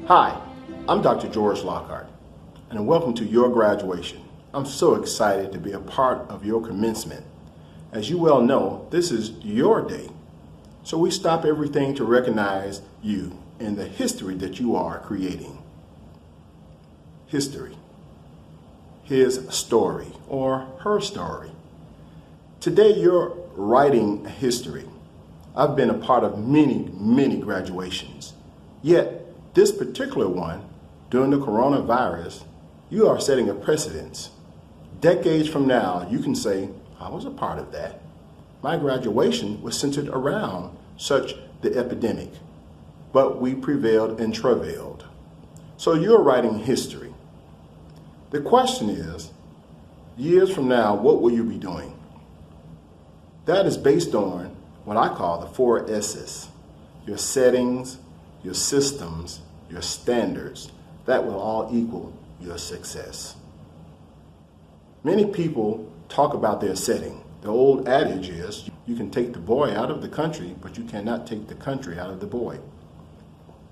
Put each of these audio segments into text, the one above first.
Hi, I'm Dr. George Lockhart, and welcome to your graduation. I'm so excited to be a part of your commencement. As you well know, this is your day, so we stop everything to recognize you and the history that you are creating. History. His story or her story. Today you're writing history. I've been a part of many graduations, yet this particular one, during the coronavirus, you are setting a precedence. Decades from now, you can say, I was a part of that. My graduation was centered around such the epidemic, but we prevailed and travailed. So you're writing history. The question is, years from now, what will you be doing? That is based on what I call the 4 S's. Your settings, your systems, your standards, that will all equal your success. Many people talk about their setting. The old adage is, you can take the boy out of the country, but you cannot take the country out of the boy.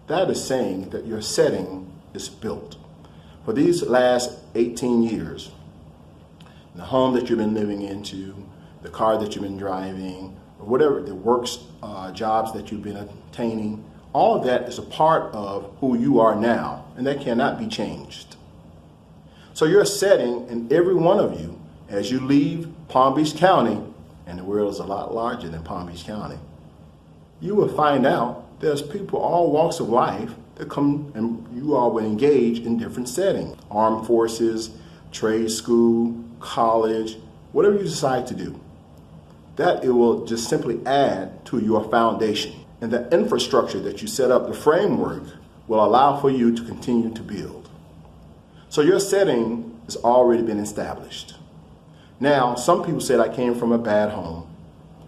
That is saying that your setting is built. For these last 18 years, the home that you've been living into, the car that you've been driving, or whatever the jobs that you've been attaining, all of that is a part of who you are now, and that cannot be changed. So your setting, and every one of you, as you leave Palm Beach County, and the world is a lot larger than Palm Beach County, you will find out there's people all walks of life that come and you all will engage in different settings. Armed forces, trade school, college, whatever you decide to do. That it will just simply add to your foundation. And the infrastructure that you set up, the framework, will allow for you to continue to build. So your setting has already been established. Now, some people said I came from a bad home.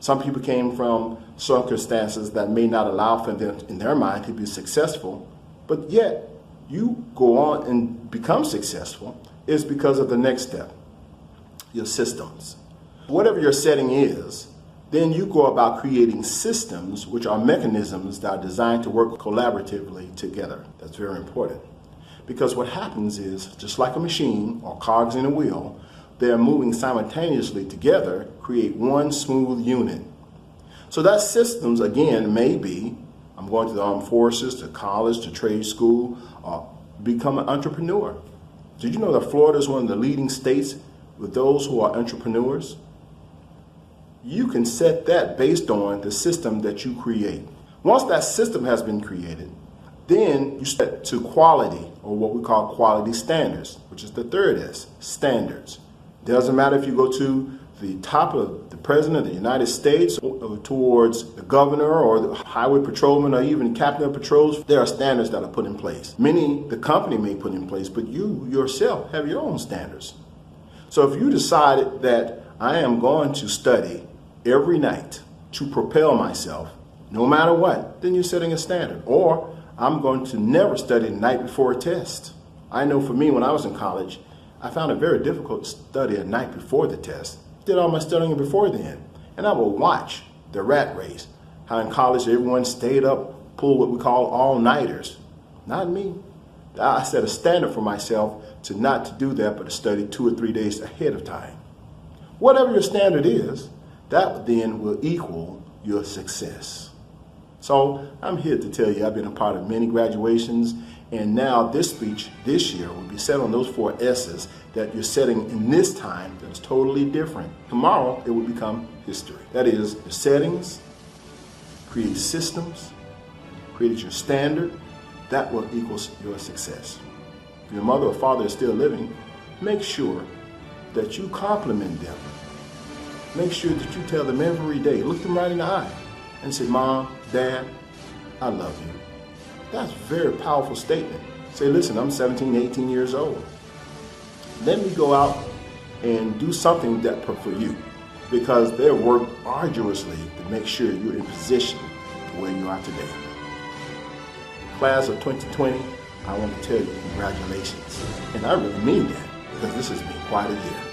Some people came from circumstances that may not allow for them, in their mind, to be successful. But yet, you go on and become successful is because of the next step, your systems. Whatever your setting is, then you go about creating systems, which are mechanisms that are designed to work collaboratively together. That's very important. Because what happens is, just like a machine or cogs in a wheel, they're moving simultaneously together, create one smooth unit. So that systems, again, may be, I'm going to the armed forces, to college, to trade school, or become an entrepreneur. Did you know that Florida is one of the leading states with those who are entrepreneurs? You can set that based on the system that you create. Once that system has been created, then you step to quality, or what we call quality standards, which is the 3rd S, standards. Doesn't matter if you go to the top of the President of the United States or towards the governor or the highway patrolman or even captain of patrols, there are standards that are put in place. Many the company may put in place, but you yourself have your own standards. So if you decided that I am going to study every night to propel myself, no matter what, then you're setting a standard. Or I'm going to never study the night before a test. I know for me, when I was in college, I found it very difficult to study a night before the test. Did all my studying before then. And I would watch the rat race. How in college everyone stayed up, pulled what we call all-nighters. Not me. I set a standard for myself to not to do that, but to study 2 or 3 days ahead of time. Whatever your standard is, that then will equal your success. So I'm here to tell you I've been a part of many graduations, and now this speech this year will be set on those 4 S's that you're setting in this time that is totally different. Tomorrow it will become history. That is, your settings, create systems, create your standard, that will equal your success. If your mother or father is still living, make sure that you compliment them. Make sure that you tell them every day, look them right in the eye and say, Mom, Dad, I love you. That's a very powerful statement. Say, listen, I'm 17, 18 years old. Let me go out and do something that for you, because they worked arduously to make sure you're in position to where you are today. Class of 2020, I want to tell you congratulations. And I really mean that, because this has been quite a year.